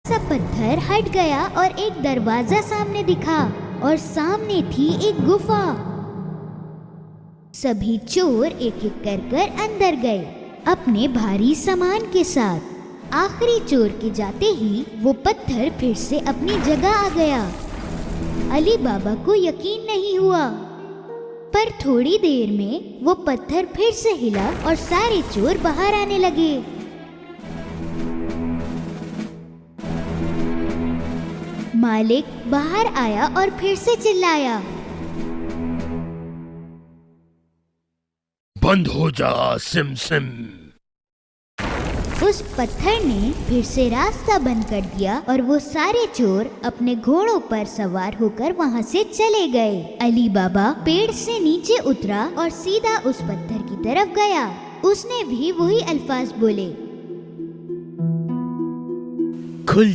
सब पत्थर हट गया और एक दरवाजा सामने दिखा और सामने थी एक गुफा। सभी चोर एक एक कर अंदर गए अपने भारी सामान के साथ। आखिरी चोर के जाते ही वो पत्थर फिर से अपनी जगह आ गया। अली बाबा को यकीन नहीं हुआ, पर थोड़ी देर में वो पत्थर फिर से हिला और सारे चोर बाहर आने लगे। मालिक बाहर आया और फिर से चिल्लाया, बंद हो जा सिम सिम। उस पत्थर ने फिर से रास्ता बंद कर दिया और वो सारे चोर अपने घोड़ों पर सवार होकर वहाँ से चले गए। अली बाबा पेड़ से नीचे उतरा और सीधा उस पत्थर की तरफ गया। उसने भी वही अल्फाज बोले,